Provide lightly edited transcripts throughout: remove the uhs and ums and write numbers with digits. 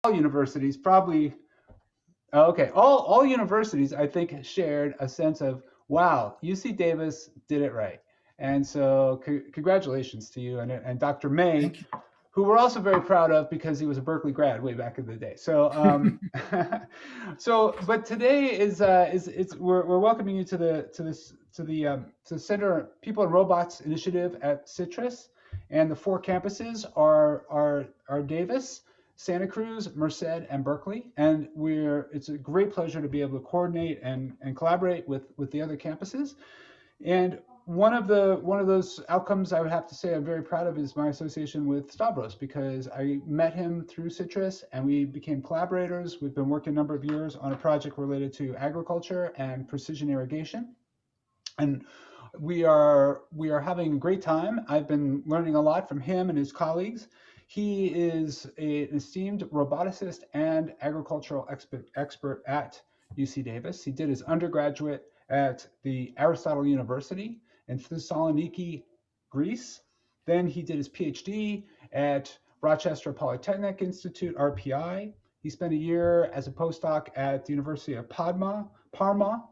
all universities probably okay, all universities I think shared a sense of wow, UC Davis did it right. And so congratulations to you and Dr. May, Thank who we're also very proud of because he was a Berkeley grad way back in the day. So, you. but today is it's we're welcoming you to the Center People and Robots Initiative at Citrus, and the four campuses are Davis, Santa Cruz, Merced, and Berkeley, and we're it's a great pleasure to be able to coordinate and collaborate with the other campuses. And one of those outcomes I would have to say I'm very proud of is my association with Stavros because I met him through Citrus and we became collaborators. We've been working a number of years on a project related to agriculture and precision irrigation. And we are having a great time. I've been learning a lot from him and his colleagues. He is an esteemed roboticist and agricultural expert at UC Davis. He did his undergraduate at the Aristotle University in Thessaloniki, Greece. Then he did his PhD at Rochester Polytechnic Institute, RPI. He spent a year as a postdoc at the University of Parma,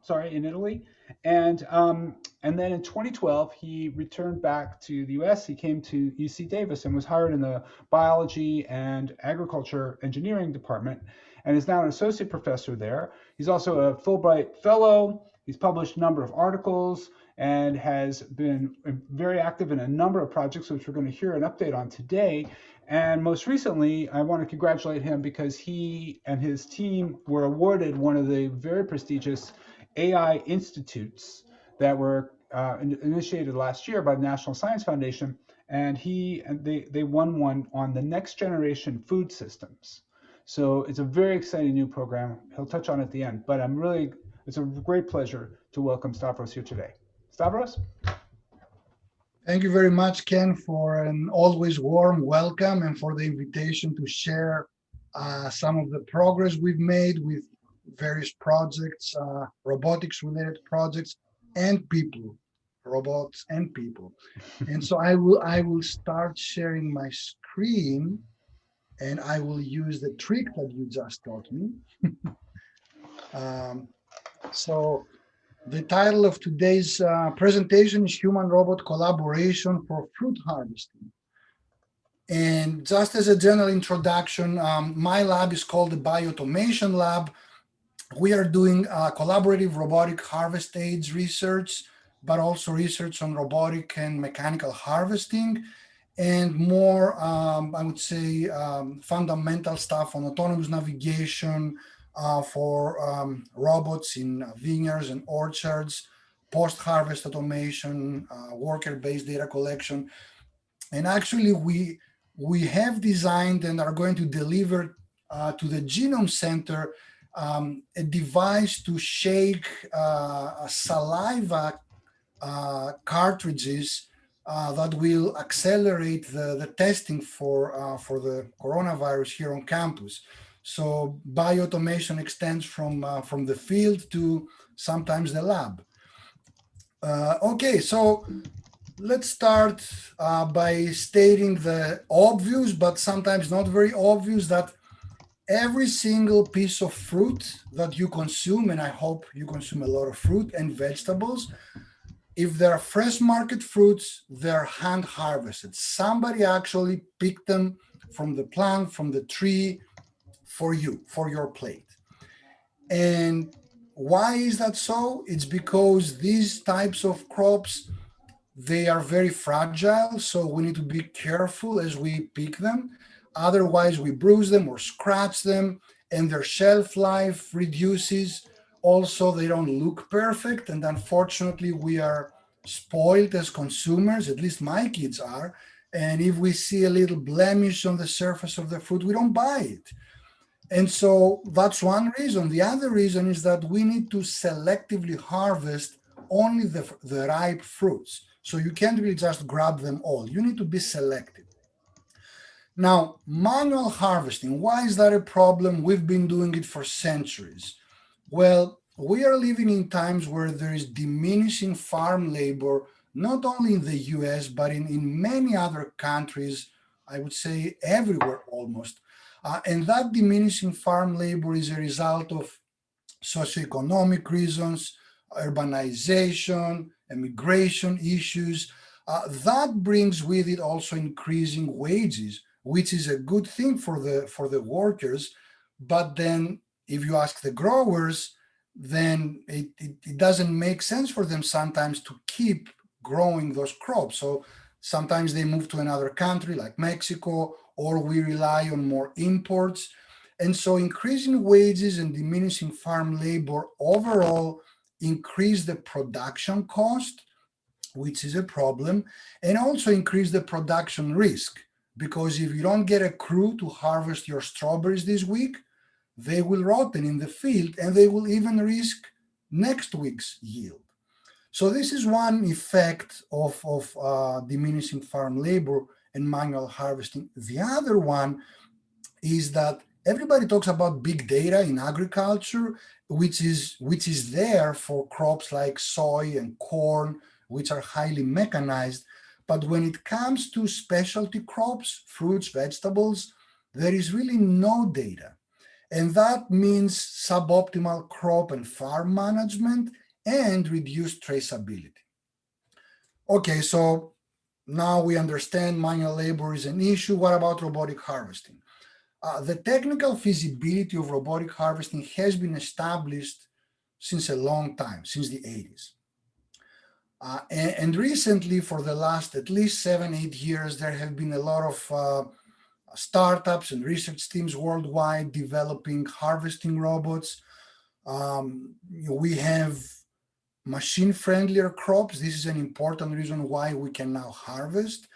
sorry, in Italy. And then in 2012, he returned back to the US. He came to UC Davis and was hired in the biology and agriculture engineering department and is now an associate professor there. He's also a Fulbright fellow. He's published a number of articles and has been very active in a number of projects, which we're going to hear an update on today. And most recently, I want to congratulate him because he and his team were awarded one of the very prestigious AI institutes that were initiated last year by the National Science Foundation, and they won one on the next generation food systems. So it's a very exciting new program. He'll touch on it at the end, but it's a great pleasure to welcome Stavros here today. Stavros? Thank you very much, Ken, for an always warm welcome and for the invitation to share some of the progress we've made with various projects, robotics related projects, and people, robots and people. And so I will start sharing my screen, and I will use the trick that you just taught me. um, so the title of today's presentation is Human Robot Collaboration for Fruit Harvesting. And just as a general introduction, my lab is called the Bioautomation Lab. We are doing collaborative robotic harvest aids research, but also research on robotic and mechanical harvesting, and more, I would say, fundamental stuff on autonomous navigation for robots in vineyards and orchards, post-harvest automation, worker-based data collection. And actually, we have designed and are going to deliver to the Genome Center a device to shake saliva cartridges that will accelerate the testing for the coronavirus here on campus. So bioautomation extends from the field to sometimes the lab. Okay, so let's start by stating the obvious, but sometimes not very obvious, that every single piece of fruit that you consume, and I hope you consume a lot of fruit and vegetables, if they're fresh market fruits, they're hand harvested. Somebody actually picked them from the plant, from the tree, for you, for your plate. And why is that so? It's because these types of crops, they are very fragile, so we need to be careful as we pick them. Otherwise, we bruise them or scratch them, and their shelf life reduces. Also, they don't look perfect, and unfortunately, we are spoiled as consumers, at least my kids are. And if we see a little blemish on the surface of the fruit, we don't buy it. And so that's one reason. The other reason is that we need to selectively harvest only the ripe fruits. So you can't really just grab them all. You need to be selective. Now, manual harvesting, why is that a problem? We've been doing it for centuries. Well, we are living in times where there is diminishing farm labor, not only in the US, but in many other countries, I would say everywhere almost. And that diminishing farm labor is a result of socioeconomic reasons, urbanization, immigration issues. That brings with it also increasing wages, which is a good thing for the workers. But then, if you ask the growers, then it doesn't make sense for them sometimes to keep growing those crops. So sometimes they move to another country like Mexico, or we rely on more imports. And so increasing wages and diminishing farm labor overall increase the production cost, which is a problem, and also increase the production risk. Because if you don't get a crew to harvest your strawberries this week, they will rotten in the field and they will even risk next week's yield. So this is one effect of diminishing farm labor and manual harvesting. The other one is that everybody talks about big data in agriculture, which is there for crops like soy and corn, which are highly mechanized. But when it comes to specialty crops, fruits, vegetables, there is really no data. And that means suboptimal crop and farm management and reduced traceability. Okay, so now we understand manual labor is an issue. What about robotic harvesting? The technical feasibility of robotic harvesting has been established since a long time, since the 80s. And recently, for the last at least 7, 8 years, there have been a lot of startups and research teams worldwide developing harvesting robots. We have machine-friendlier crops. This is an important reason why we can now harvest.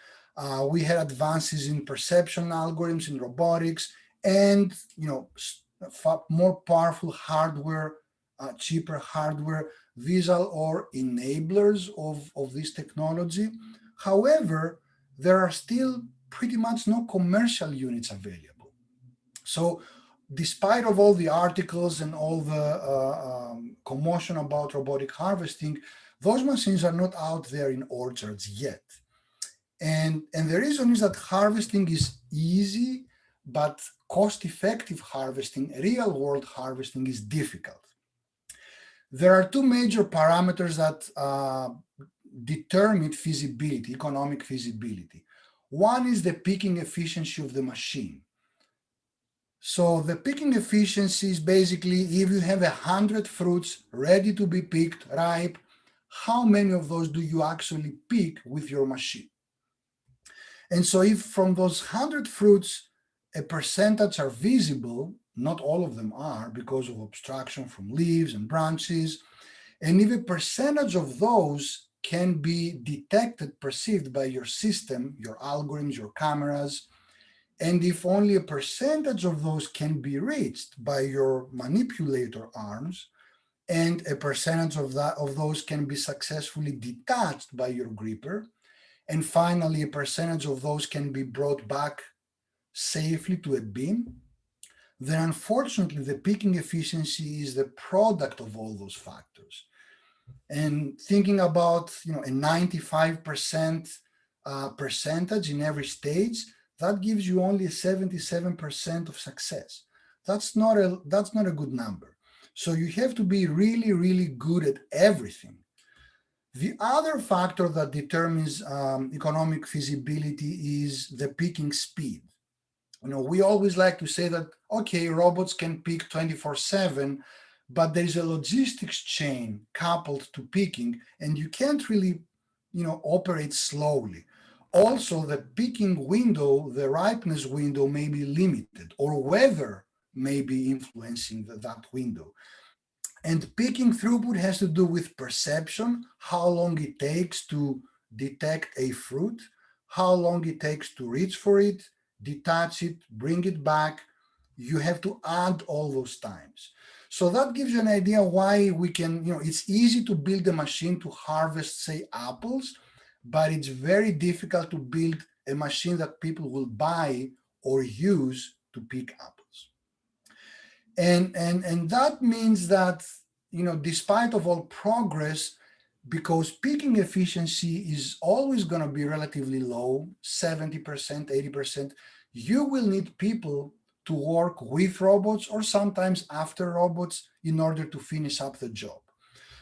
We had advances in perception algorithms in robotics, and more powerful hardware, cheaper hardware. These are all enablers of this technology. However, there are still pretty much no commercial units available. So despite of all the articles and all the commotion about robotic harvesting, those machines are not out there in orchards yet. And the reason is that harvesting is easy, but cost-effective harvesting, real-world harvesting, is difficult. There are two major parameters that determine feasibility, economic feasibility. One is the picking efficiency of the machine. So the picking efficiency is basically, if you have 100 fruits ready to be picked, ripe, how many of those do you actually pick with your machine? And so if from those 100 fruits, a percentage are visible, not all of them are because of obstruction from leaves and branches, and if a percentage of those can be detected, perceived by your system, your algorithms, your cameras, and if only a percentage of those can be reached by your manipulator arms, and a percentage of those can be successfully detached by your gripper, and finally a percentage of those can be brought back safely to a bin, then unfortunately the picking efficiency is the product of all those factors. And thinking about a 95% percentage in every stage, that gives you only 77% of success. That's not a good number. So you have to be really, really good at everything. The other factor that determines economic feasibility is the picking speed. We always like to say that, okay, robots can pick 24/7, but there's a logistics chain coupled to picking, and you can't really, operate slowly. Also, the picking window, the ripeness window may be limited, or weather may be influencing that window. And picking throughput has to do with perception, how long it takes to detect a fruit, how long it takes to reach for it, detach it, bring it back. You have to add all those times. So that gives you an idea why we can, it's easy to build a machine to harvest, say, apples, but it's very difficult to build a machine that people will buy or use to pick apples. And that means that, despite of all progress, because picking efficiency is always going to be relatively low, 70%, 80%, you will need people to work with robots or sometimes after robots in order to finish up the job.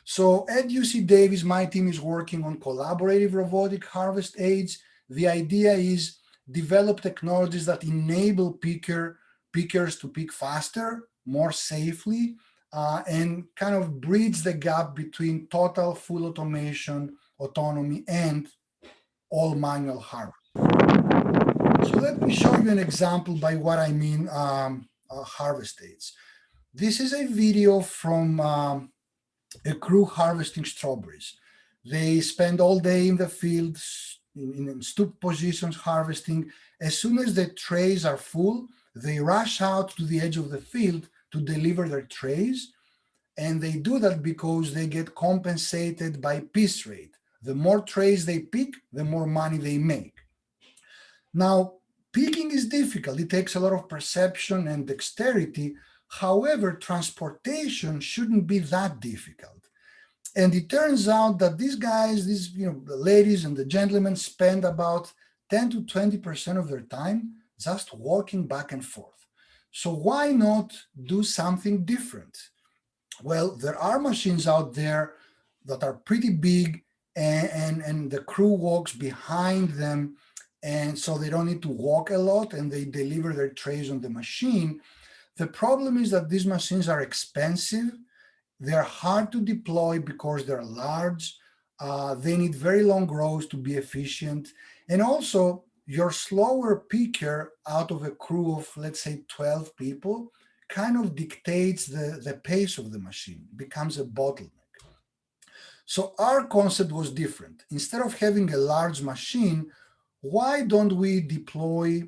So at UC Davis, my team is working on collaborative robotic harvest aids. The idea is develop technologies that enable pickers to pick faster, more safely, and kind of bridge the gap between total full automation, autonomy, and all manual harvest. So let me show you an example by what I mean harvest aids. This is a video from a crew harvesting strawberries. They spend all day in the fields in stoop positions harvesting. As soon as the trays are full, they rush out to the edge of the field to deliver their trays. And they do that because they get compensated by piece rate. The more trays they pick, the more money they make. Now, picking is difficult. It takes a lot of perception and dexterity. However, transportation shouldn't be that difficult. And it turns out that these guys, the ladies and the gentlemen spend about 10 to 20% of their time just walking back and forth. So why not do something different? Well, there are machines out there that are pretty big and the crew walks behind them. And so they don't need to walk a lot and they deliver their trays on the machine. The problem is that these machines are expensive. They're hard to deploy because they're large. They need very long rows to be efficient. And also, your slower picker out of a crew of, let's say, 12 people kind of dictates the pace of the machine, becomes a bottleneck. So our concept was different. Instead of having a large machine, why don't we deploy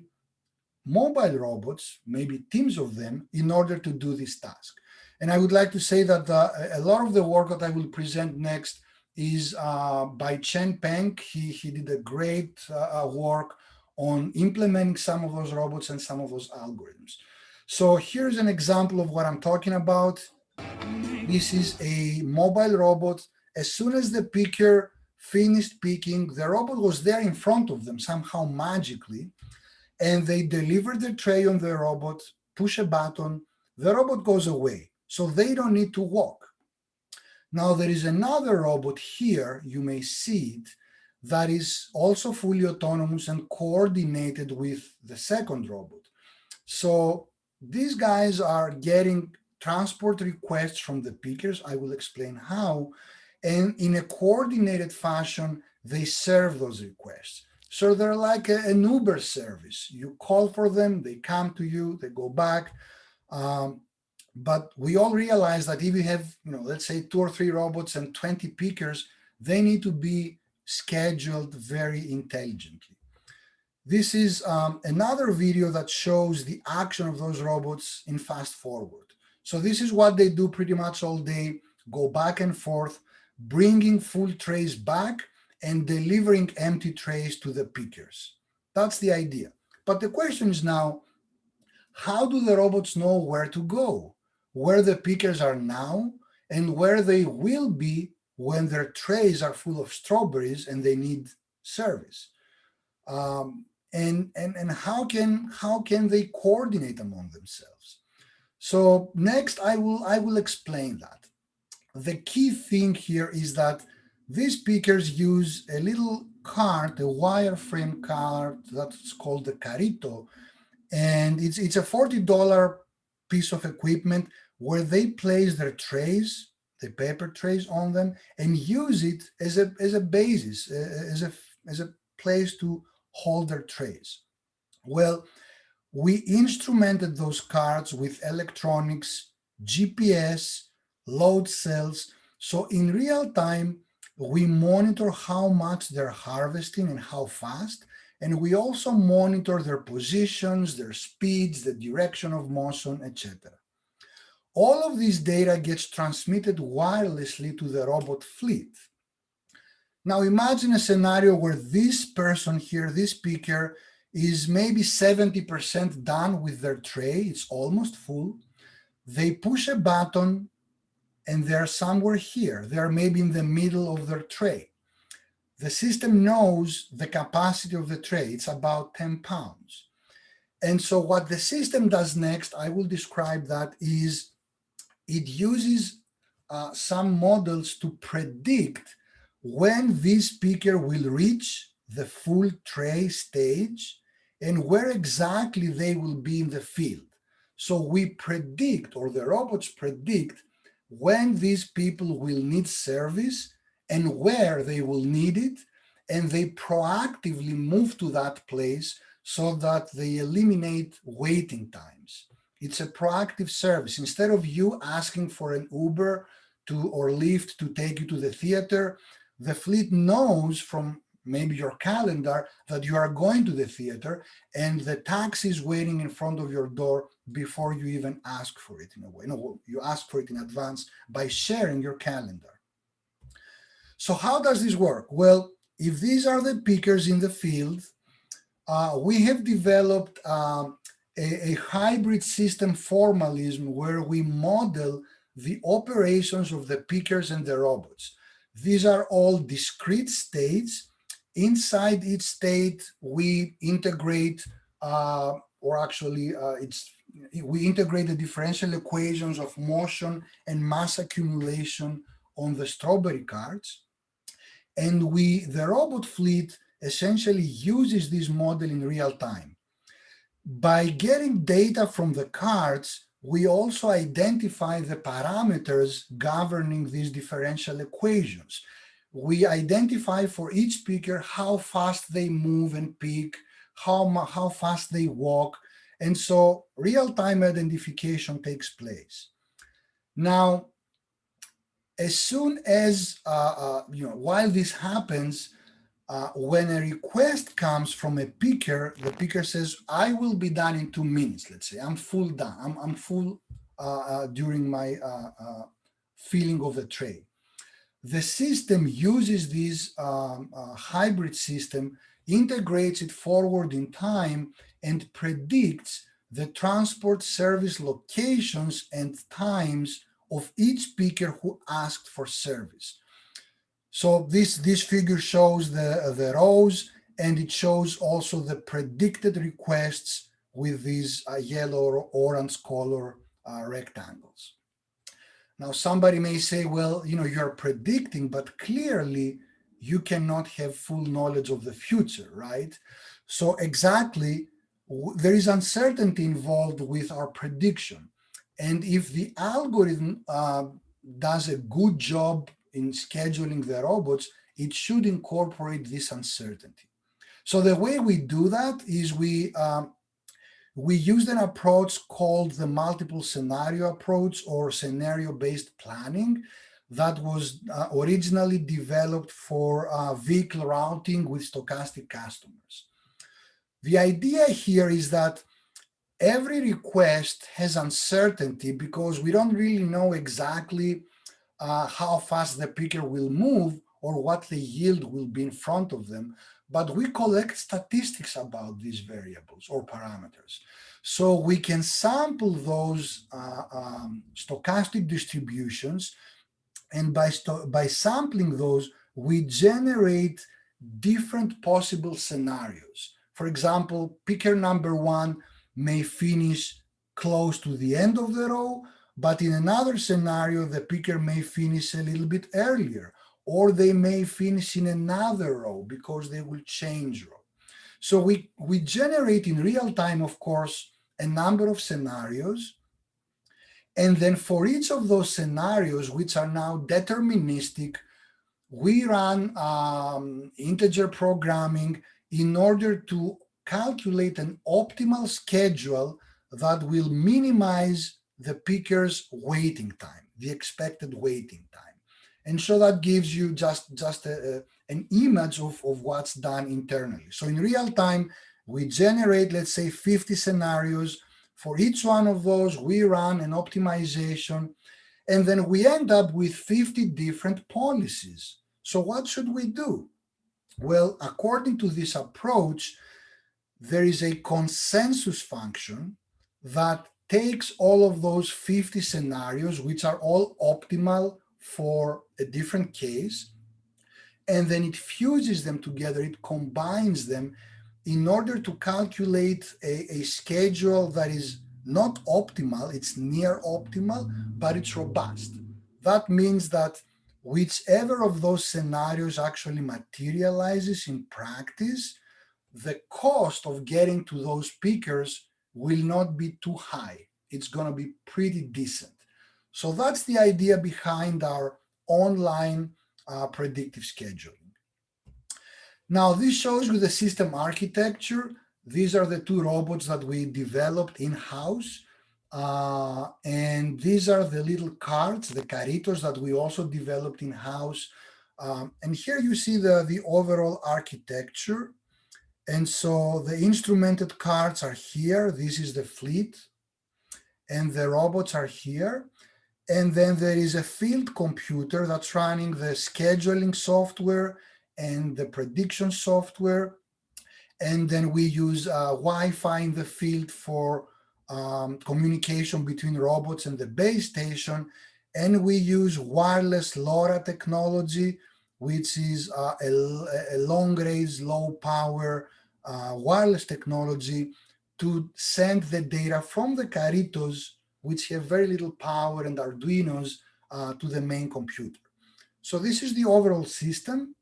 mobile robots, maybe teams of them, in order to do this task? And I would like to say that a lot of the work that I will present next is by Chen Peng. He did a great work on implementing some of those robots and some of those algorithms. So here's an example of what I'm talking about. This is a mobile robot. As soon as the picker finished picking, the robot was there in front of them somehow magically, and they deliver the tray on the robot, push a button, the robot goes away. So they don't need to walk. Now there is another robot here, you may see it, that is also fully autonomous and coordinated with the second robot. So these guys are getting transport requests from the pickers. I will explain how. And in a coordinated fashion, they serve those requests. So they're like an Uber service. You call for them, they come to you, they go back. But we all realize that if you have, let's say 2 or 3 robots and 20 pickers, they need to be scheduled very intelligently. This is another video that shows the action of those robots in fast forward. So this is what they do pretty much all day, go back and forth, bringing full trays back and delivering empty trays to the pickers. That's the idea. But the question is now, how do the robots know where to go, where the pickers are now, and where they will be when their trays are full of strawberries and they need service? And how can they coordinate among themselves? So next, I will explain that. The key thing here is that these pickers use a little cart, a wireframe cart that's called the carrito, and it's a $40 piece of equipment where they place their trays, the paper trays on them, and use it as a basis, as a place to hold their trays. Well, we instrumented those carts with electronics, GPS, load cells. So in real time, we monitor how much they're harvesting and how fast. And we also monitor their positions, their speeds, the direction of motion, etc. All of this data gets transmitted wirelessly to the robot fleet. Now imagine a scenario where this person here, this picker, is maybe 70% done with their tray. It's almost full. They push a button and they're somewhere here. They're maybe in the middle of their tray. The system knows the capacity of the tray. It's about 10 pounds. And so what the system does next, I will describe that, is it uses some models to predict when this speaker will reach the full tray stage and where exactly they will be in the field. So we predict, or the robots predict, when these people will need service and where they will need it, and they proactively move to that place so that they eliminate waiting times. It's a proactive service. Instead of you asking for an Uber or Lyft to take you to the theater, the fleet knows from maybe your calendar that you are going to the theater, and the taxi is waiting in front of your door before you even ask for it. In a way, no, you ask for it in advance by sharing your calendar. So how does this work? Well, if these are the pickers in the field, we have developed a hybrid system formalism where we model the operations of the pickers and the robots. These are all discrete states. Inside each state, we integrate, we integrate the differential equations of motion and mass accumulation on the strawberry carts. And the robot fleet essentially uses this model in real time. By getting data from the cards, we also identify the parameters governing these differential equations. We identify for each speaker how fast they move and pick, how fast they walk, and so real-time identification takes place. Now, as soon as, while this happens, when a request comes from a picker, the picker says, I will be done in 2 minutes, let's say. I'm full done. I'm full during my filling of the tray. The system uses this hybrid system, integrates it forward in time, and predicts the transport service locations and times of each picker who asked for service. So this figure shows the rows, and it shows also the predicted requests with these yellow or orange color rectangles. Now somebody may say, well, you're predicting, but clearly you cannot have full knowledge of the future, right? So exactly, there is uncertainty involved with our prediction. And if the algorithm does a good job in scheduling the robots, it should incorporate this uncertainty. So the way we do that is we used an approach called the multiple scenario approach, or scenario-based planning, that was originally developed for vehicle routing with stochastic customers. The idea here is that every request has uncertainty because we don't really know exactly how fast the picker will move or what the yield will be in front of them, but we collect statistics about these variables or parameters. So we can sample those stochastic distributions, and by sampling those, we generate different possible scenarios. For example, picker number 1 may finish close to the end of the row, but in another scenario, the picker may finish a little bit earlier, or they may finish in another row because they will change row. So we generate in real time, of course, a number of scenarios. And then for each of those scenarios, which are now deterministic, we run integer programming in order to calculate an optimal schedule that will minimize the picker's waiting time, the expected waiting time. And so that gives you just an image of what's done internally. So in real time, we generate, let's say, 50 scenarios. For each one of those, we run an optimization, and then we end up with 50 different policies. So what should we do? Well, according to this approach, there is a consensus function that takes all of those 50 scenarios, which are all optimal for a different case, and then it fuses them together, it combines them, in order to calculate a schedule that is not optimal, it's near optimal, but it's robust. That means that whichever of those scenarios actually materializes in practice, the cost of getting to those peakers will not be too high. It's going to be pretty decent. So that's the idea behind our online predictive scheduling. Now, this shows you the system architecture. These are the two robots that we developed in-house. And these are the little carts, the carritos that we also developed in-house. And here you see the overall architecture. And so the instrumented carts are here. This is the fleet. And the robots are here. And then there is a field computer that's running the scheduling software and the prediction software. And then we use Wi-Fi in the field for communication between robots and the base station. And we use wireless LoRa technology, which is a long-range, low-power wireless technology to send the data from the carritos, which have very little power, and Arduinos to the main computer. So this is the overall system.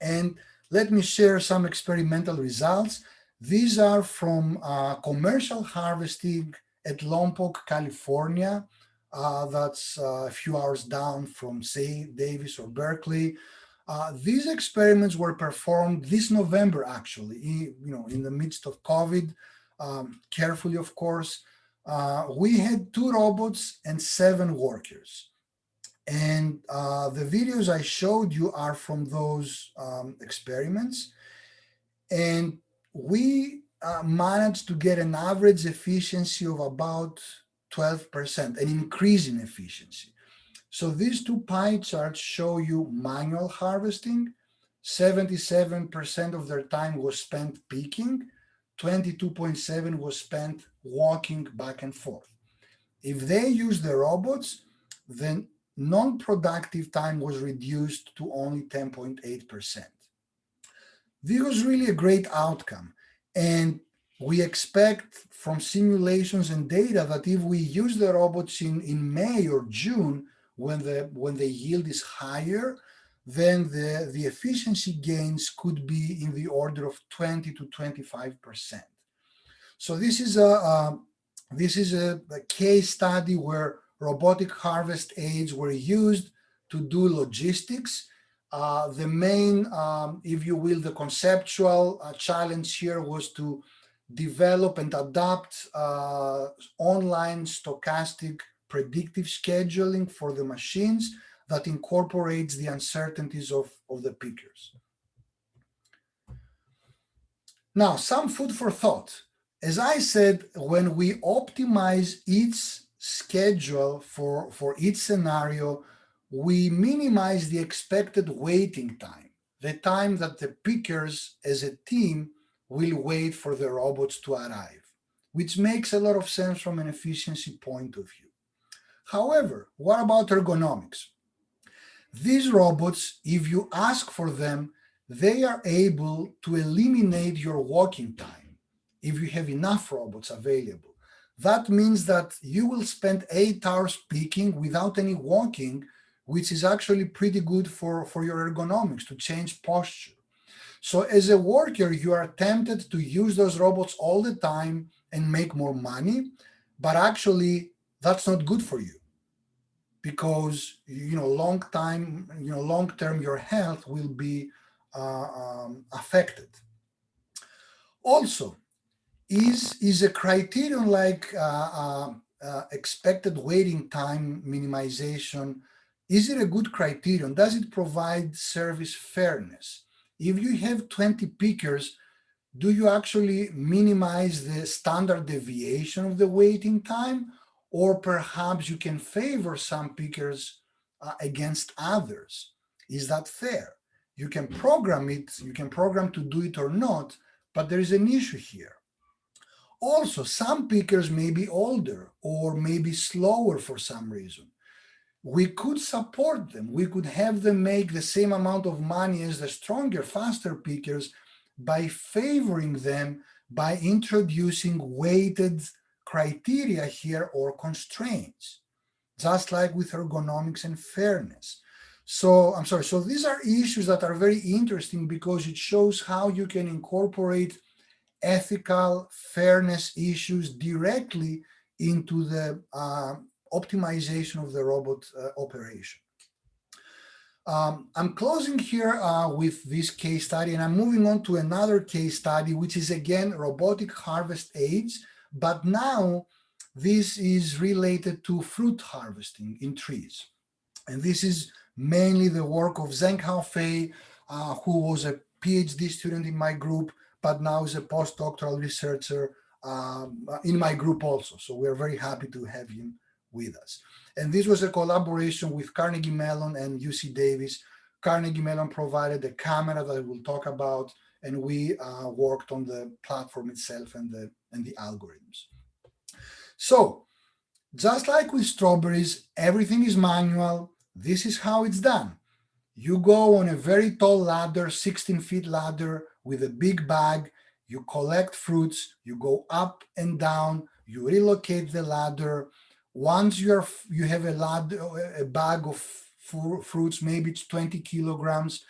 And let me share some experimental results. These are from commercial harvesting at Lompoc, California. That's a few hours down from, say, Davis or Berkeley. These experiments were performed this November, actually, in the midst of COVID, carefully, of course. We had 2 robots and 7 workers. And the videos I showed you are from those experiments. And we managed to get an average efficiency of about 12%, an increase in efficiency. So these 2 pie charts show you manual harvesting. 77% of their time was spent picking. 22.7 was spent walking back and forth. If they use the robots, then non-productive time was reduced to only 10.8%. This was really a great outcome. And we expect from simulations and data that if we use the robots in May or June, when the yield is higher, then the efficiency gains could be in the order of 20 to 25%. So this is a case study where robotic harvest aids were used to do logistics. The main, if you will, the conceptual challenge here was to develop and adapt online stochastic predictive scheduling for the machines that incorporates the uncertainties of the pickers. Now, some food for thought. As I said, when we optimize each schedule for each scenario, we minimize the expected waiting time, the time that the pickers as a team will wait for the robots to arrive, which makes a lot of sense from an efficiency point of view. However, what about ergonomics? These robots, if you ask for them, they are able to eliminate your walking time if you have enough robots available. That means that you will spend 8 hours picking without any walking, which is actually pretty good for your ergonomics to change posture. So as a worker, you are tempted to use those robots all the time and make more money, but actually that's not good for you because long term your health will be affected. Also, is a criterion like expected waiting time minimization, is it a good criterion? Does it provide service fairness? If you have 20 pickers, do you actually minimize the standard deviation of the waiting time? Or perhaps you can favor some pickers against others? Is that fair? You can program it, you can program to do it or not, but there is an issue here. Also, some pickers may be older or may be slower for some reason. We could support them. We could have them make the same amount of money as the stronger, faster pickers, by favoring them by introducing weighted criteria here or constraints, just like with ergonomics and fairness. So I'm sorry, so these are issues that are very interesting because it shows how you can incorporate ethical fairness issues directly into the optimization of the robot operation. I'm closing here with this case study, and I'm moving on to another case study, which is again robotic harvest aids, but now this is related to fruit harvesting in trees. And this is mainly the work of Zheng Haofei, who was a PhD student in my group, but now is a postdoctoral researcher in my group also. So we're very happy to have him with us. And this was a collaboration with Carnegie Mellon and UC Davis. Carnegie Mellon provided a camera that we'll talk about, and we worked on the platform itself and the algorithms. So just like with strawberries, everything is manual. This is how it's done. You go on a very tall ladder, 16 feet ladder with a big bag. You collect fruits. You go up and down. You relocate the ladder. Once you have a bag of fruits, maybe it's 20 kilograms.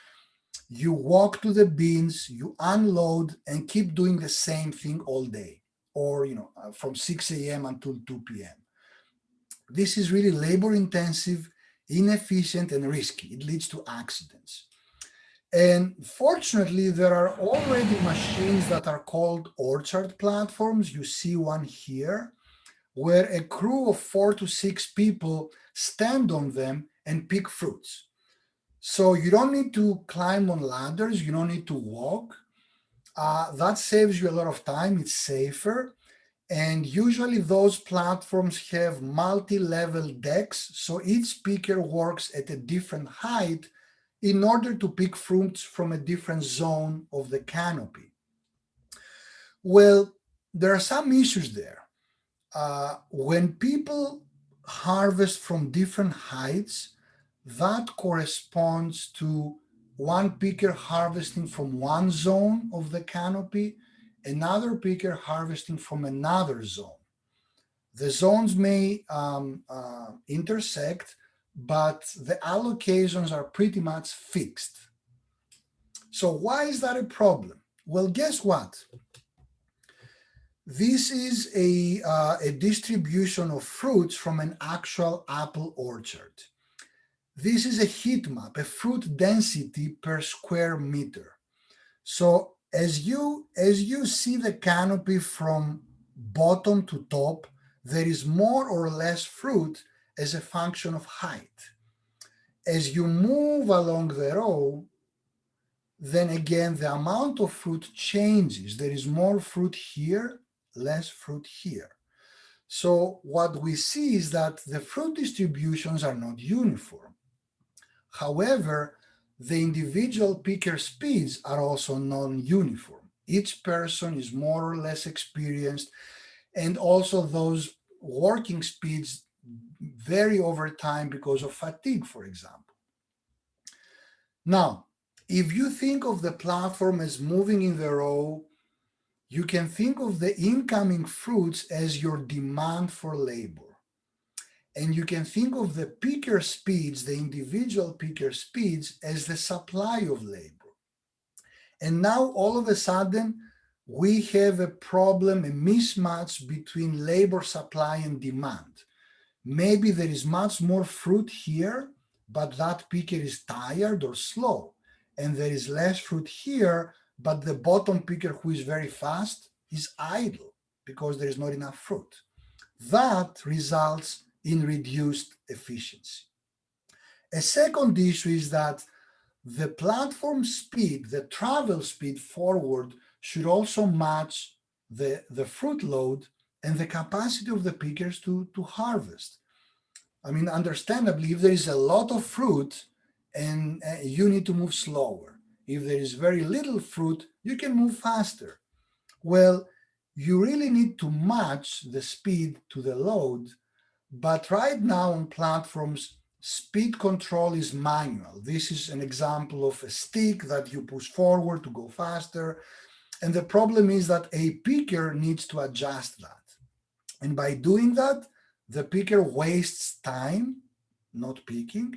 You walk to the bins. You unload and keep doing the same thing all day, or from 6 a.m. until 2 p.m. This is really labor intensive, inefficient, and risky. It leads to accidents. And fortunately, there are already machines that are called orchard platforms. You see one here, where a crew of 4 to 6 people stand on them and pick fruits. So you don't need to climb on ladders. You don't need to walk. That saves you a lot of time. It's safer. And usually those platforms have multi-level decks, so each picker works at a different height in order to pick fruits from a different zone of the canopy. Well, there are some issues there. When people harvest from different heights, that corresponds to one picker harvesting from one zone of the canopy, another picker harvesting from another zone. The zones may intersect, but the allocations are pretty much fixed. So why is that a problem? Well, guess what? This is a distribution of fruits from an actual apple orchard. This is a heat map, a fruit density per square meter. So as you see the canopy from bottom to top, there is more or less fruit as a function of height. As you move along the row, then again, the amount of fruit changes. There is more fruit here, less fruit here. So what we see is that the fruit distributions are not uniform. However, the individual picker speeds are also non-uniform. Each person is more or less experienced, and also those working speeds vary over time because of fatigue, for example. Now, if you think of the platform as moving in the row, you can think of the incoming fruits as your demand for labor. And you can think of the picker speeds, the individual picker speeds, as the supply of labor. And now all of a sudden, we have a problem, a mismatch between labor supply and demand. Maybe there is much more fruit here, but that picker is tired or slow. And there is less fruit here, but the bottom picker, who is very fast, is idle because there is not enough fruit. That results in reduced efficiency. A second issue is that the platform speed, the travel speed forward, should also match the fruit load and the capacity of the pickers to harvest. I mean, understandably, if there is a lot of fruit and you need to move slower. If there is very little fruit, you can move faster. Well, you really need to match the speed to the load. But right now on platforms, Speed control is manual. This is an example of a stick that you push forward to go faster. And the problem is that a picker needs to adjust that. And by doing that, the picker wastes time not picking,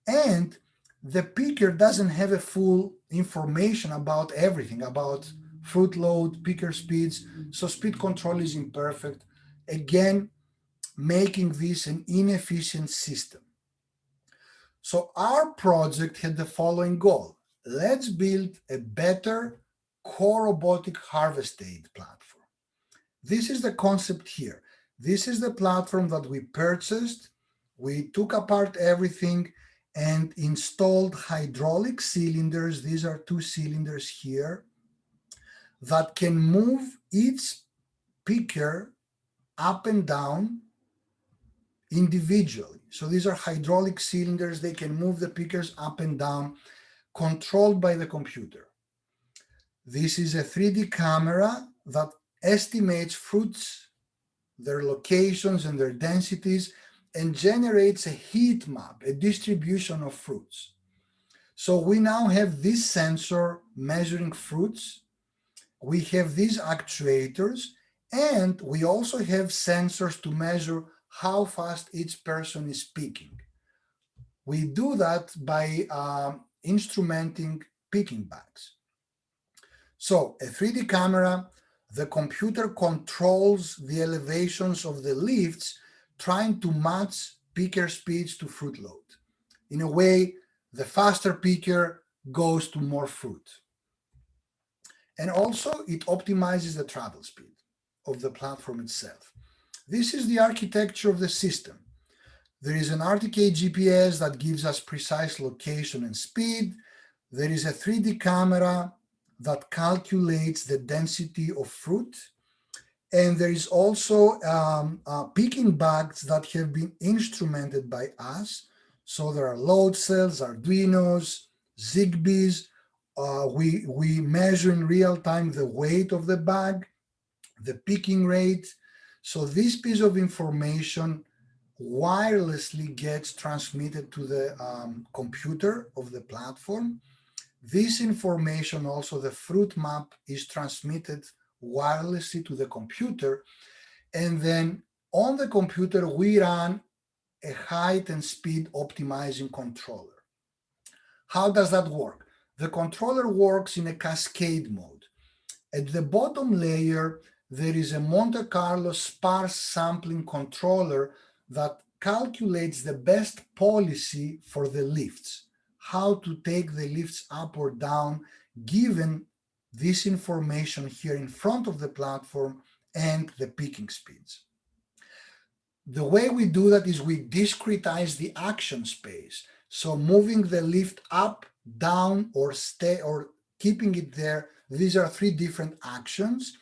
and the picker doesn't have a full information about everything, about fruit load, picker speeds. So speed control is imperfect. Again, making this an inefficient system. So our project had the following goal. Let's build a better core robotic harvest aid platform. This is the concept here. This is the platform that we purchased. We took apart everything and installed hydraulic cylinders. These are two cylinders here that can move each picker up and down individually. So these are hydraulic cylinders. They can move the pickers up and down, controlled by the computer. This is a 3D camera that estimates fruits, their locations and their densities, and generates a heat map, a distribution of fruits. So we now have this sensor measuring fruits. We have these actuators, and we also have sensors to measure how fast each person is picking. We do that by instrumenting picking bags. So a 3D camera, the computer controls the elevations of the lifts, trying to match picker speeds to fruit load. In a way, the faster picker goes to more fruit. And also it optimizes the travel speed of the platform itself. This is the architecture of the system. There is an RTK GPS that gives us precise location and speed. There is a 3D camera that calculates the density of fruit. And there is also picking bags that have been instrumented by us. So there are load cells, Arduinos, Zigbees. We measure in real time the weight of the bag, the picking rate. So this piece of information wirelessly gets transmitted to the computer of the platform. This information, also the fruit map, is transmitted wirelessly to the computer. And then on the computer, we run a height and speed optimizing controller. How does that work? The controller works in a cascade mode. At the bottom layer, there is a Monte Carlo sparse sampling controller that calculates the best policy for the lifts, how to take the lifts up or down, given this information here in front of the platform and the picking speeds. The way we do that is we discretize the action space. So moving the lift up, down, or stay, or keeping it there, these are three different actions.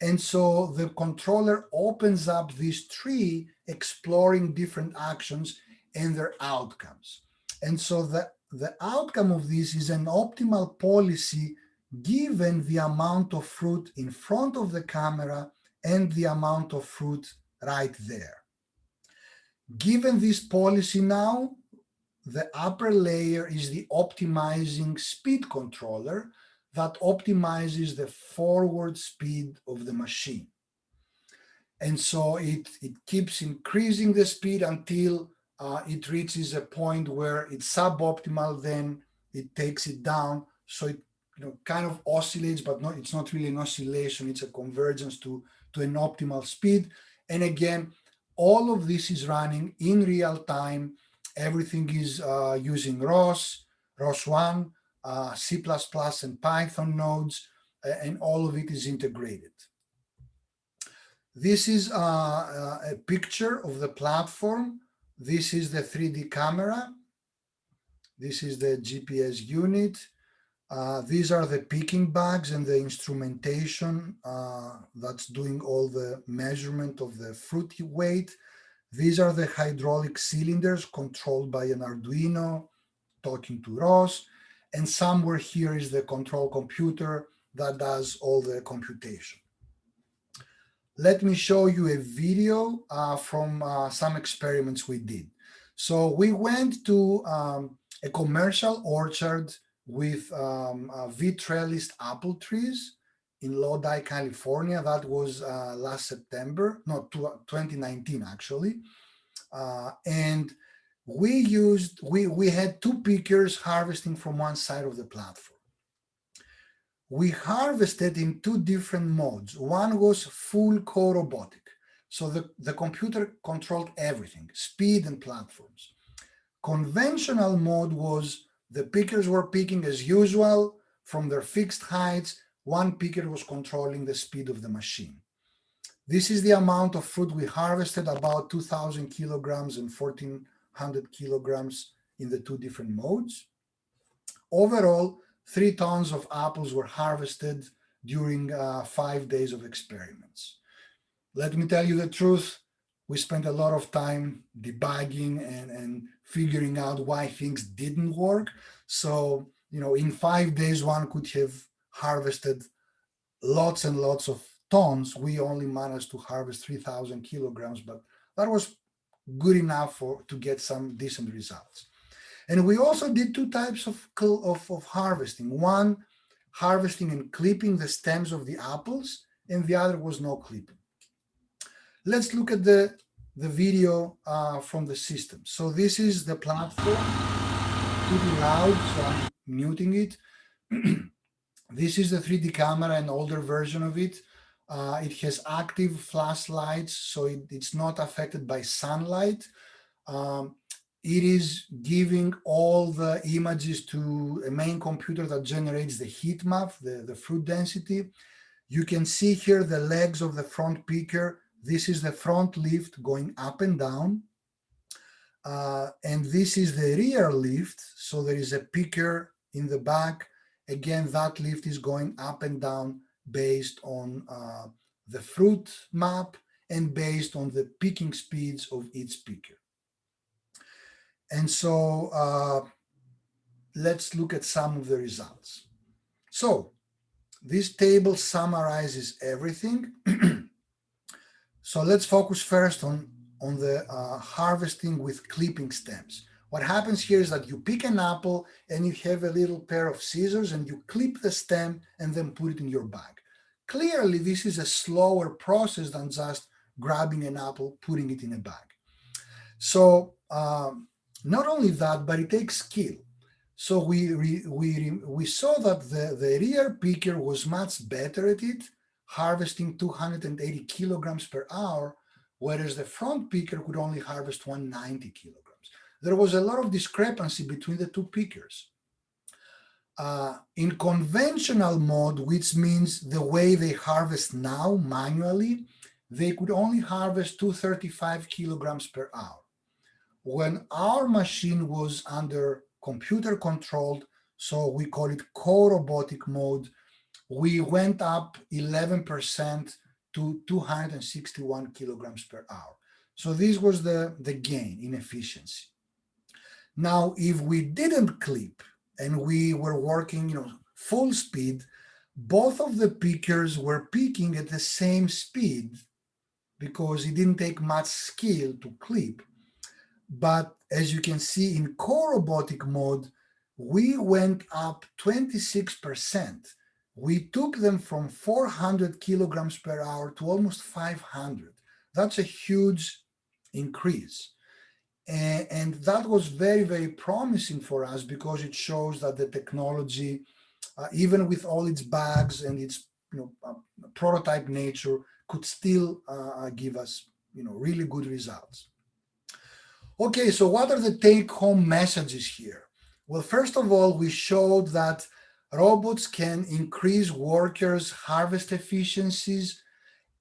And so the controller opens up this tree, exploring different actions and their outcomes. And so the outcome of this is an optimal policy given the amount of fruit in front of the camera and the amount of fruit right there. Given this policy now, the upper layer is the optimizing speed controller that optimizes the forward speed of the machine. And so it keeps increasing the speed until it reaches a point where it's suboptimal, then it takes it down. So it kind of oscillates, but it's not really an oscillation, it's a convergence to an optimal speed. And again, all of this is running in real time. Everything is using ROS1, C++, and Python nodes, and all of it is integrated. This is a picture of the platform. This is the 3D camera. This is the GPS unit. These are the picking bags and the instrumentation that's doing all the measurement of the fruit weight. These are the hydraulic cylinders controlled by an Arduino talking to ROS. And somewhere here is the control computer that does all the computation. Let me show you a video from some experiments we did. So we went to a commercial orchard with V-trellised apple trees in Lodi, California. That was last September, no, 2019 actually. And we had two pickers harvesting from one side of the platform. We harvested in two different modes. One was full co-robotic. So the computer controlled everything, speed and platforms. Conventional mode was the pickers were picking as usual from their fixed heights. One picker was controlling the speed of the machine. This is the amount of fruit we harvested, about 2,000 kilograms and 1,400 kilograms in the two different modes. Overall, 3 tons of apples were harvested during 5 days of experiments. Let me tell you the truth, we spent a lot of time debugging and figuring out why things didn't work. So, in 5 days, one could have harvested lots and lots of tons. We only managed to harvest 3,000 kilograms, but that was good enough to get some decent results. And we also did two types of harvesting. One, harvesting and clipping the stems of the apples, and the other was no clipping. Let's look at the video from the system. So this is the platform, pretty loud, so I'm muting it. This is the 3D camera, an older version of it. It has active flashlights, so it's not affected by sunlight. It is giving all the images to a main computer that generates the heat map, the fruit density. You can see here the legs of the front picker. This is the front lift going up and down. And this is the rear lift. So there is a picker in the back. Again, that lift is going up and down based on the fruit map and based on the picking speeds of each picker. And so let's look at some of the results. So this table summarizes everything. So let's focus first on the harvesting with clipping stems. What happens here is that you pick an apple and you have a little pair of scissors and you clip the stem and then put it in your bag. Clearly, this is a slower process than just grabbing an apple, putting it in a bag. So not only that, but it takes skill. So we saw that the rear picker was much better at it, harvesting 280 kilograms per hour, whereas the front picker could only harvest 190 kilograms. There was a lot of discrepancy between the two pickers. In conventional mode, which means the way they harvest now manually, they could only harvest 235 kilograms per hour. When our machine was under computer controlled, so we call it co-robotic mode, we went up 11% to 261 kilograms per hour. So this was the gain in efficiency. Now, if we didn't clip and we were working, full speed, both of the pickers were picking at the same speed because it didn't take much skill to clip. But as you can see in co-robotic mode, we went up 26%. We took them from 400 kilograms per hour to almost 500. That's a huge increase. And that was very, very promising for us because it shows that the technology, even with all its bugs and its prototype nature, could still give us really good results. Okay, so what are the take-home messages here? Well, first of all, we showed that robots can increase workers' harvest efficiencies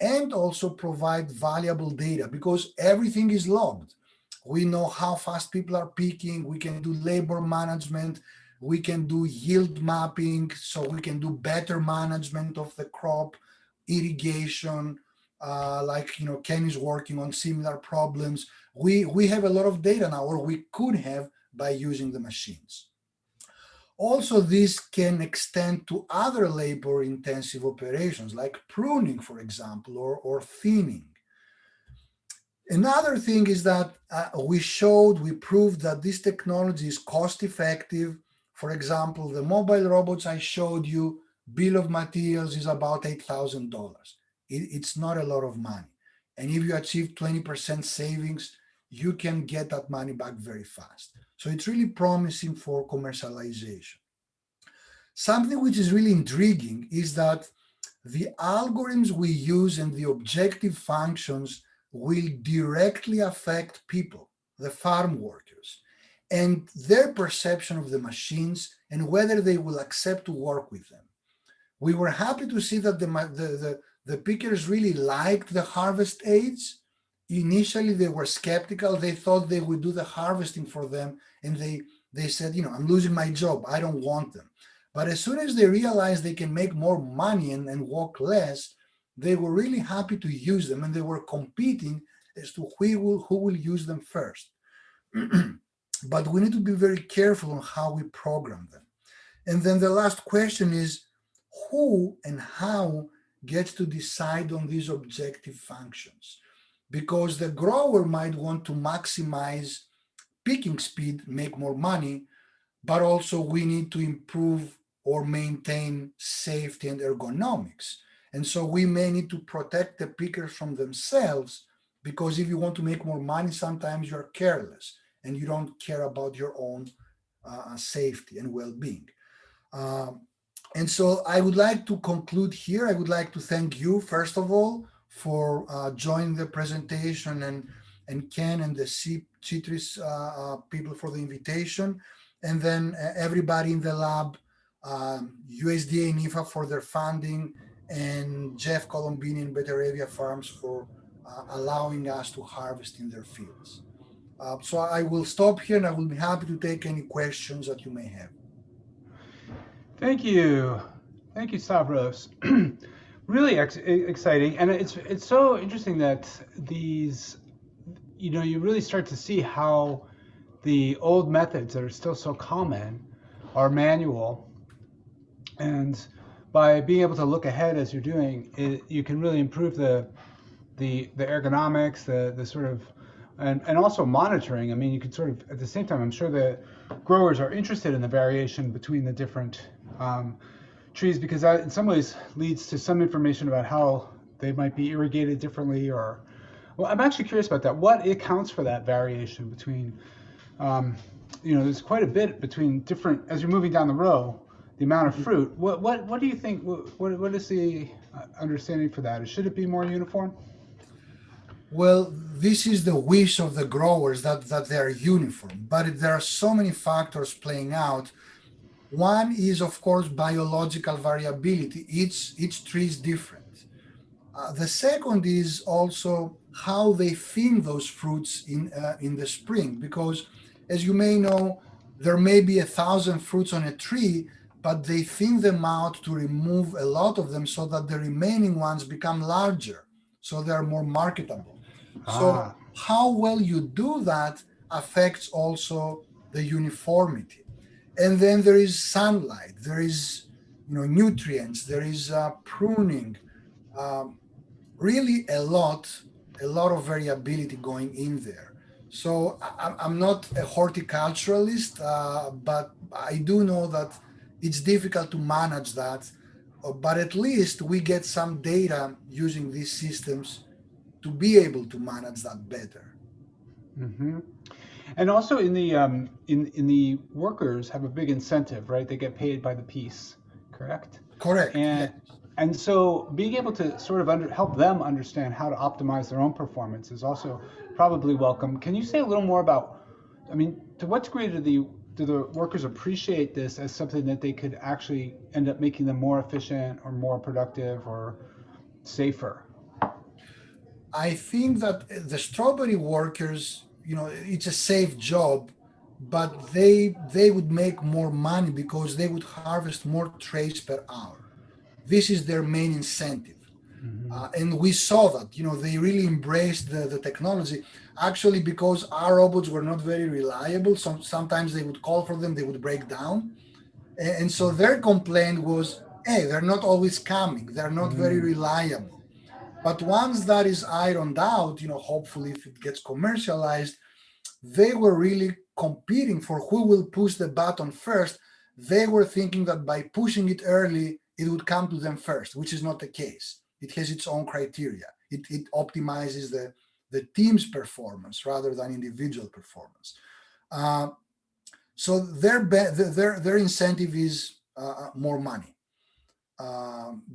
and also provide valuable data because everything is logged. We know how fast people are picking, we can do labor management, we can do yield mapping, so we can do better management of the crop, irrigation, like Ken is working on similar problems. We have a lot of data now, or we could have by using the machines. Also, this can extend to other labor-intensive operations like pruning, for example, or thinning. Another thing is that we proved that this technology is cost effective. For example, the mobile robots I showed you, bill of materials is about $8,000. It's not a lot of money. And if you achieve 20% savings, you can get that money back very fast. So it's really promising for commercialization. Something which is really intriguing is that the algorithms we use and the objective functions will directly affect people, the farm workers, and their perception of the machines and whether they will accept to work with them. We were happy to see that the pickers really liked the harvest aids. Initially, they were skeptical. They thought they would do the harvesting for them, and they said, I'm losing my job. I don't want them. But as soon as they realized they can make more money and work less, they were really happy to use them, and they were competing as to who will use them first. But we need to be very careful on how we program them. And then the last question is who and how gets to decide on these objective functions? Because the grower might want to maximize picking speed, make more money, but also we need to improve or maintain safety and ergonomics. And so we may need to protect the pickers from themselves because if you want to make more money, sometimes you're careless and you don't care about your own safety and well being. Um, and so I would like to conclude here. I would like to thank you, first of all, for joining the presentation and Ken and the CITRIS people for the invitation. And then everybody in the lab, USDA and IFA for their funding, and Jeff Colombini and Betaravia Farms for allowing us to harvest in their fields. So I will stop here and I will be happy to take any questions that you may have. Thank you. Thank you, Stavros. Really exciting. And it's so interesting that these, you really start to see how the old methods that are still so common are manual. And by being able to look ahead as you're doing, you can really improve the ergonomics, the sort of, and also monitoring. I mean, you could sort of, at the same time, I'm sure the growers are interested in the variation between the different trees because that in some ways leads to some information about how they might be irrigated differently or, well, I'm actually curious about that. What accounts for that variation between, there's quite a bit between different, as you're moving down the row, the amount of fruit. What do you think, what is the understanding for that? Should it be more uniform? Well, this is the wish of the growers that they are uniform, but there are so many factors playing out. One is, of course, biological variability. Each tree is different. The second is also how they thin those fruits in the spring, because as you may know, there may be 1,000 fruits on a tree, but they thin them out to remove a lot of them so that the remaining ones become larger, so they are more marketable. So Ah, how well you do that affects also the uniformity. And then there is sunlight, there is nutrients, there is pruning. Um, Really a lot of variability going in there. So I'm not a horticulturalist, but I do know that it's difficult to manage that. But at least we get some data using these systems to be able to manage that better. hmm. And also in the workers have a big incentive, right? They get paid by the piece, correct? Correct. Yes. And and so being able to sort of help them understand how to optimize their own performance is also probably welcome. Can you say a little more about, I mean, to what degree do the workers appreciate this as something that they could actually end up making them more efficient or more productive or safer? I think that the strawberry workers, it's a safe job, but they would make more money because they would harvest more trays per hour. This is their main incentive. Hmm. And we saw that, they really embraced the technology. Actually, because our robots were not very reliable, sometimes they would call for them, they would break down. And so their complaint was, hey, they're not always coming, they're not very Mm. reliable. But once that is ironed out, hopefully if it gets commercialized, they were really competing for who will push the button first. They were thinking that by pushing it early, it would come to them first, which is not the case. It has its own criteria. It optimizes the team's performance rather than individual performance. So their incentive is more money.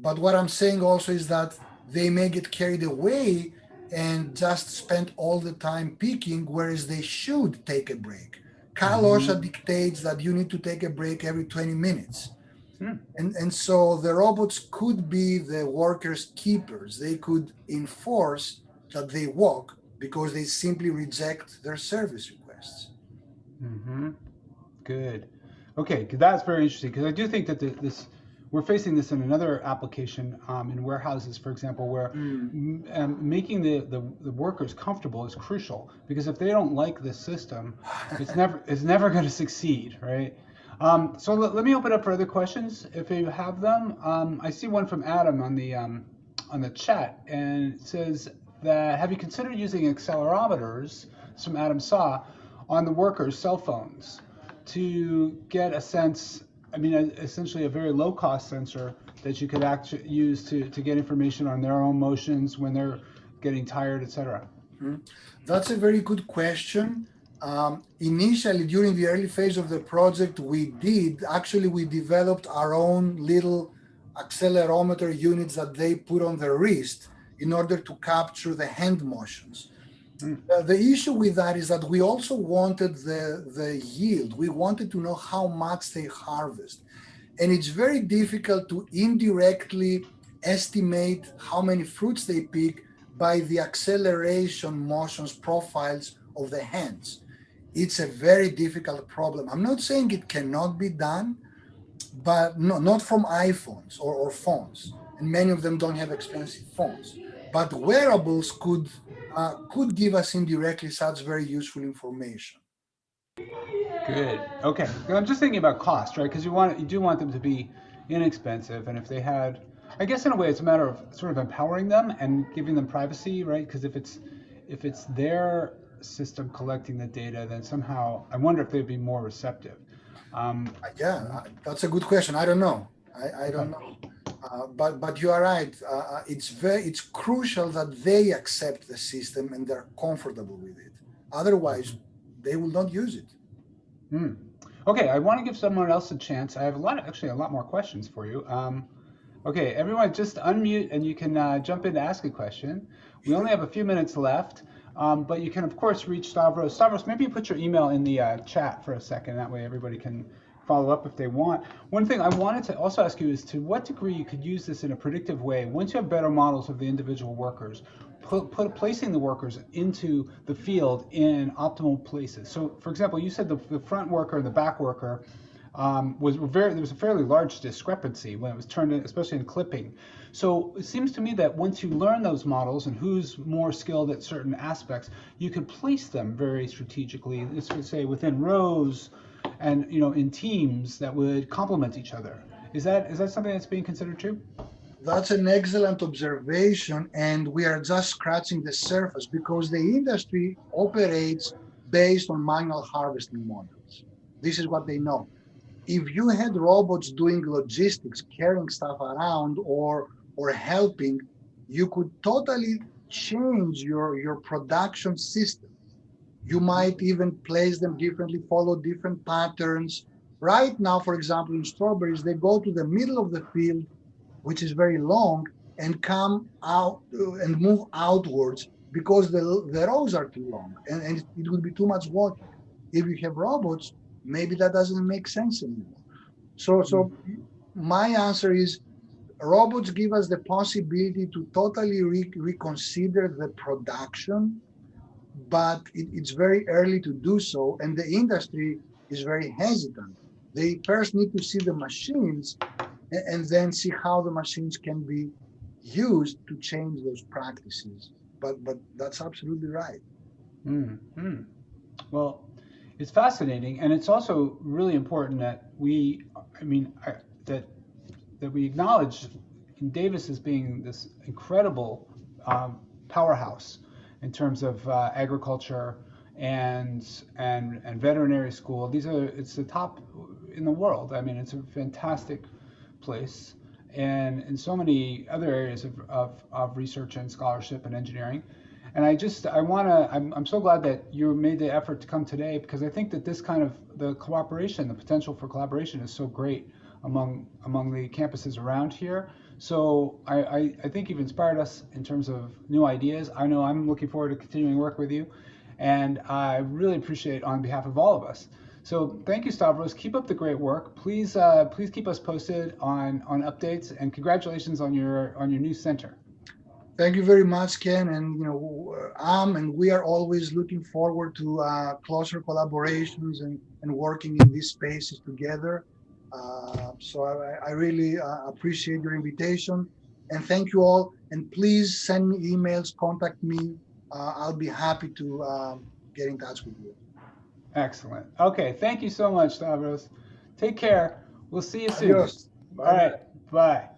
But what I'm saying also is that they may get carried away and just spend all the time peaking, whereas they should take a break. Cal OSHA dictates that you need to take a break every 20 minutes. And so the robots could be the workers' keepers. They could enforce that they walk because they simply reject their service requests. Good. Okay, that's very interesting because I do think that we're facing this in another application in warehouses, for example, where making the workers comfortable is crucial because if they don't like this system, it's never going to succeed, right? So let me open up for other questions if you have them. I see one from Adam on the chat, and it says that have you considered using accelerometers, from Adam Saw, on the workers' cell phones to get a sense, essentially a very low-cost sensor that you could actually use to get information on their own motions when they're getting tired, etc. That's a very good question. Initially, during the early phase of the project, we developed our own little accelerometer units that they put on the wrist in order to capture the hand motions. The issue with that is that we also wanted the yield. We wanted to know how much they harvest. And it's very difficult to indirectly estimate how many fruits they pick by the acceleration motions profiles of the hands. It's a very difficult problem. I'm not saying it cannot be done, but not from iPhones or phones. And many of them don't have expensive phones. But wearables could give us indirectly such very useful information. Good. Okay. I'm just thinking about cost, right? Because you do want them to be inexpensive, and if they had, I guess in a way, it's a matter of sort of empowering them and giving them privacy, right? Because if it's their system collecting the data, then somehow I wonder if they'd be more receptive. That's a good question. I don't know. I don't know. But you are right. It's crucial that they accept the system and they're comfortable with it. Otherwise, they will not use it. Okay, I want to give someone else a chance. I have a lot more questions for you. Okay, everyone, just unmute and you can jump in to ask a question. We only have a few minutes left, but you can of course reach Stavros. Stavros, maybe you put your email in the chat for a second. That way, everybody can follow up if they want. One thing I wanted to also ask you is to what degree you could use this in a predictive way once you have better models of the individual workers, placing the workers into the field in optimal places. So for example, you said the front worker and the back worker there was a fairly large discrepancy when it was turned in, especially in clipping. So it seems to me that once you learn those models and who's more skilled at certain aspects, you could place them very strategically, this would say within rows and in teams that would complement each other. Is that something that's being considered too? That's an excellent observation, and we are just scratching the surface because the industry operates based on manual harvesting models. This is what they know. If you had robots doing logistics, carrying stuff around or helping, you could totally change your production system. You might even place them differently, follow different patterns. Right now, for example, in strawberries, they go to the middle of the field, which is very long, and come out and move outwards because the rows are too long and it would be too much walking. If you have robots, maybe that doesn't make sense anymore. So my answer is robots give us the possibility to totally reconsider the production, but it's very early to do so, and the industry is very hesitant. They first need to see the machines and then see how the machines can be used to change those practices. But that's absolutely right. Mm-hmm. Well, it's fascinating, and it's also really important that that we acknowledge Davis as being this incredible powerhouse in terms of agriculture and veterinary school. It's the top in the world. I mean, it's a fantastic place, and in so many other areas of research and scholarship and engineering. And I'm so glad that you made the effort to come today, because I think that this kind of the cooperation, the potential for collaboration is so great among the campuses around here. So I think you've inspired us in terms of new ideas. I know I'm looking forward to continuing work with you, and I really appreciate it on behalf of all of us. So thank you, Stavros. Keep up the great work. Please keep us posted on updates, and congratulations on your new center. Thank you very much, Ken. And and we are always looking forward to closer collaborations and working in these spaces together. So I really appreciate your invitation, and thank you all. And please send me emails, contact me. I'll be happy to get in touch with you. Excellent. Okay, thank you so much, Stavros. Take care. We'll see you soon. Adios. All Bye right, bye. bye.